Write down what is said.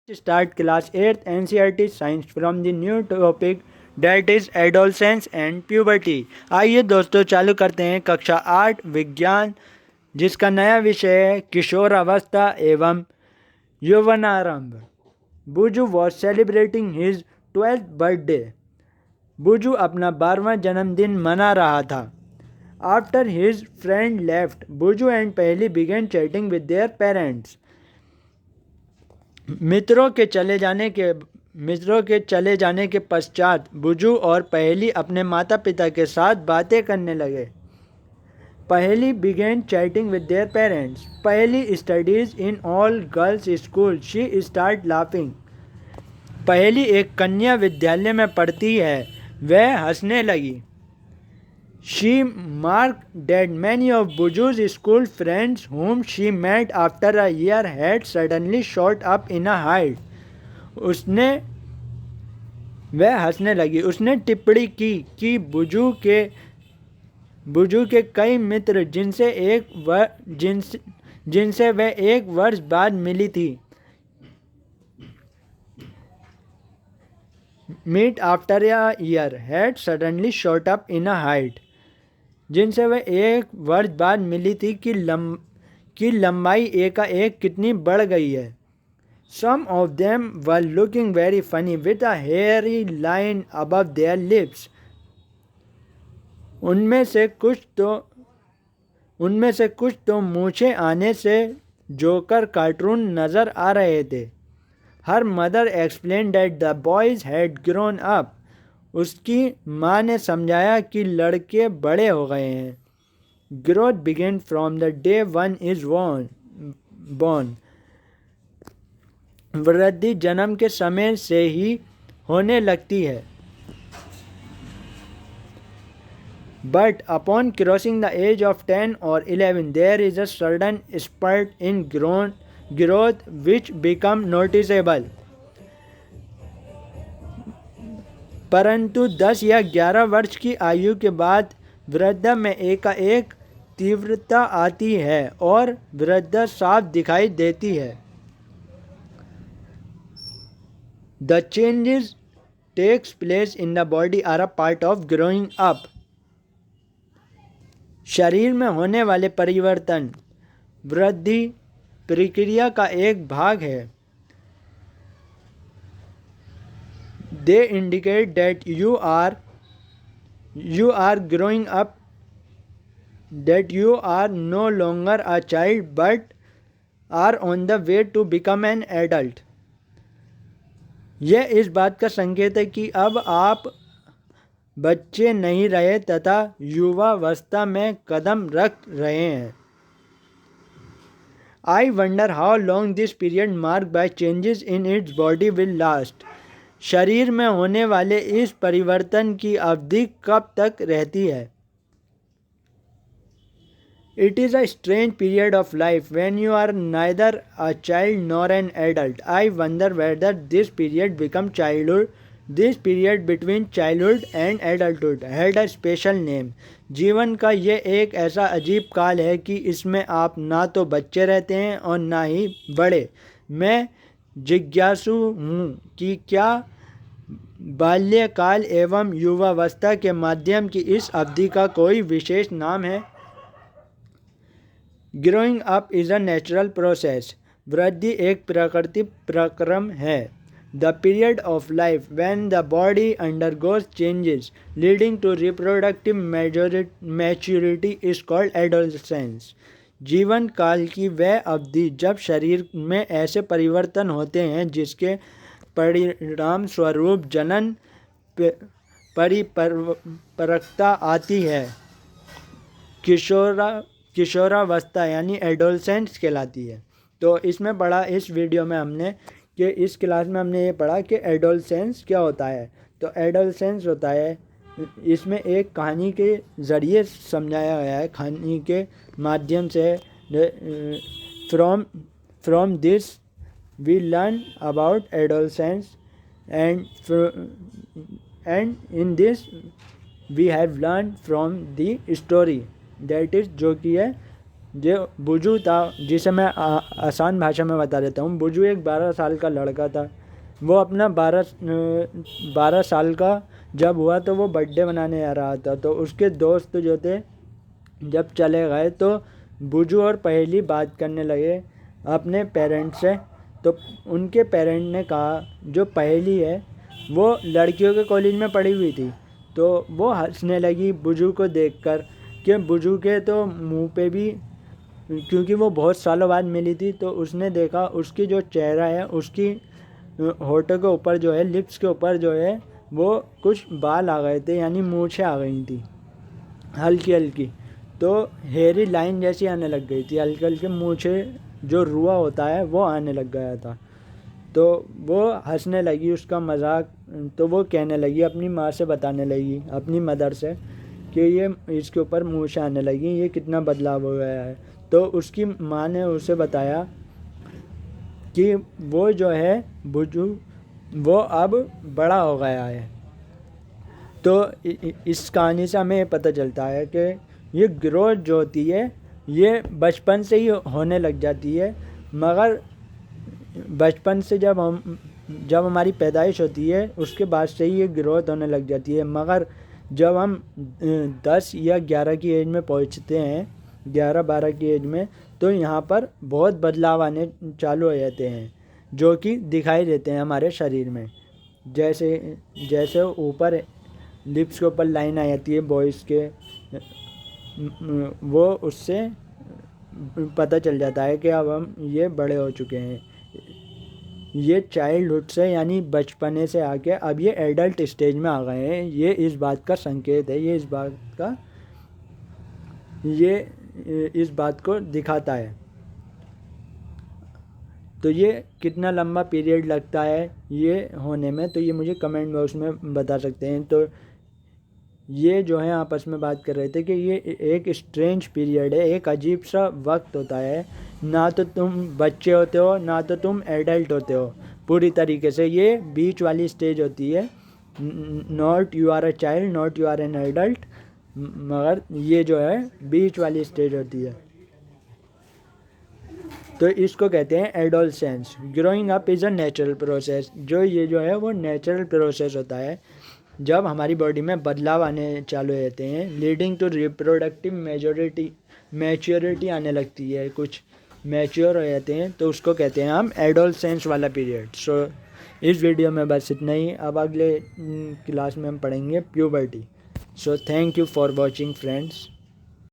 Start class 8th NCERT science from the new topic that is adolescence and puberty। आइए दोस्तों चालू करते हैं कक्षा 8 विज्ञान, जिसका नया विषय है किशोरावस्था एवं यौवनारंभ। Buju was celebrating his 12th birthday. Buju अपना 12वां जन्मदिन मना रहा था। After his friend left, Buju and Paheli began chatting with their parents. मित्रों के चले जाने के पश्चात बुजू और पहेली अपने माता पिता के साथ बातें करने लगे। Paheli began chatting with their parents. Paheli studies in all girls school, she start laughing. Paheli एक कन्या विद्यालय में पढ़ती है, वह हंसने लगी। She marked that many of Buju's school friends whom she met after a year had suddenly shot up in a height. वह हंसने लगी। उसने टिप्पणी की कि बुजू के कई मित्र जिनसे वह एक वर्ष बाद मिली थी, meet after a year had suddenly shot up in a height, जिनसे वह एक वर्ष बाद मिली थी कि लंबाई एकाएक कितनी बढ़ गई है। Some of them were looking very funny with a hairy line above their lips. उनमें से कुछ तो मूछें आने से जोकर कार्टून नजर आ रहे थे। Her mother explained that the boys had grown up. उसकी माँ ने समझाया कि लड़के बड़े हो गए हैं। Growth begins from the day one is born. वृद्धि जन्म के समय से ही होने लगती है। But upon crossing the age of 10 or 11, there is a sudden spurt in growth which become noticeable. परंतु 10 या 11 वर्ष की आयु के बाद वृद्धि में एकाएक तीव्रता आती है और वृद्धि साफ दिखाई देती है। The changes takes place in the body are a part of growing up. शरीर में होने वाले परिवर्तन वृद्धि प्रक्रिया का एक भाग है। They indicate that you are growing up, that you are no longer a child but are on the way to become an adult. यह इस बात का संकेत है कि अब आप बच्चे नहीं रहे तथा युवावस्था में कदम रख रहे हैं। I wonder how long this period marked by changes in its body will last. शरीर में होने वाले इस परिवर्तन की अवधि कब तक रहती है। It is a strange period of life when you are neither a child nor an adult. I wonder whether this period becomes childhood. This period between childhood and adulthood had a special name. जीवन का ये एक ऐसा अजीब काल है कि इसमें आप ना तो बच्चे रहते हैं और ना ही बड़े। मैं जिज्ञासु हूँ कि क्या बाल्यकाल एवं युवावस्था के माध्यम की इस अवधि का कोई विशेष नाम है। Growing up is a natural process. वृद्धि एक प्राकृतिक प्रक्रम है। The period of life when the body undergoes changes leading to reproductive maturity is called adolescence. जीवन काल की वह अवधि जब शरीर में ऐसे परिवर्तन होते हैं जिसके परिणाम स्वरूप जनन परिपक्वता आती है, किशोरावस्था यानी एडोलसेंस कहलाती है। तो इसमें पढ़ा, इस वीडियो में हमने कि इस क्लास में हमने ये पढ़ा कि एडोलसेंस क्या होता है। तो एडोलसेंस होता है, इसमें एक कहानी के ज़रिए समझाया गया है, कहानी के माध्यम से। From this we learn about adolescence and in this we have learn from the story, that is जो कि है जो बुजू था, जिसे मैं आसान भाषा में बता देता हूँ। बुजू एक 12 साल का लड़का था। वो अपना 12 साल का जब हुआ तो वो बर्थडे मनाने आ रहा था। तो उसके दोस्त जो थे जब चले गए तो बुजू और पहेली बात करने लगे अपने पेरेंट्स से। तो उनके पेरेंट ने कहा जो पहेली है वो लड़कियों के कॉलेज में पढ़ी हुई थी। तो वो हंसने लगी बुजू को देखकर कि बुजू के तो मुंह पे भी, क्योंकि वो बहुत सालों बाद मिली थी, तो उसने देखा उसकी जो चेहरा है, उसकी होठों के ऊपर जो है, लिप्स के ऊपर जो है, वो कुछ बाल आ गए थे, यानी मूछें आ गई थी हल्की हल्की। तो हेयरी लाइन जैसी आने लग गई थी, हल्के हल्के मूछें, जो रुआ होता है वो आने लग गया था। तो वो हंसने लगी, उसका मजाक। तो वो कहने लगी, अपनी माँ से बताने लगी, अपनी मदर से, कि ये इसके ऊपर मूछें आने लगी, ये कितना बदलाव हो गया है। तो उसकी माँ ने उसे बताया कि वो जो है बुजू, वो अब बड़ा हो गया है। तो इस कहानी से हमें ये पता चलता है कि ये ग्रोथ जो होती है ये बचपन से ही होने लग जाती है। मगर बचपन से जब हमारी पैदाइश होती है उसके बाद से ही ये ग्रोथ होने लग जाती है। मगर जब हम 10 या 11 की एज में पहुंचते हैं, 11-12 की एज में, तो यहाँ पर बहुत बदलाव आने चालू हो जाते हैं जो कि दिखाई देते हैं हमारे शरीर में। जैसे जैसे ऊपर लिप्स के ऊपर लाइन आ जाती है बॉयज़ के, वो उससे पता चल जाता है कि अब हम ये बड़े हो चुके हैं। ये चाइल्डहुड से यानी बचपने से आके अब ये एडल्ट स्टेज में आ गए हैं, ये इस बात का संकेत है, ये इस बात को दिखाता है। तो ये कितना लंबा पीरियड लगता है ये होने में, तो ये मुझे कमेंट बॉक्स में बता सकते हैं। तो ये जो है आपस में बात कर रहे थे कि ये एक स्ट्रेंज पीरियड है, एक अजीब सा वक्त होता है। ना तो तुम बच्चे होते हो, ना तो तुम एडल्ट होते हो पूरी तरीके से। ये बीच वाली स्टेज होती है। Not you are a child, not you are an adult, मगर ये जो है बीच वाली स्टेज होती है। तो इसको कहते हैं adolescence. Growing up is a natural process. जो है वो नेचुरल प्रोसेस होता है जब हमारी बॉडी में बदलाव आने चालू होते हैं, लीडिंग टू रिप्रोडक्टिव मैच्योरिटी आने लगती है, कुछ मैच्योर हो जाते हैं, तो उसको कहते हैं हम एडोलसेंस वाला पीरियड। सो इस वीडियो में बस इतना ही। अब अगले क्लास में हम पढ़ेंगे puberty. So thank you for watching friends.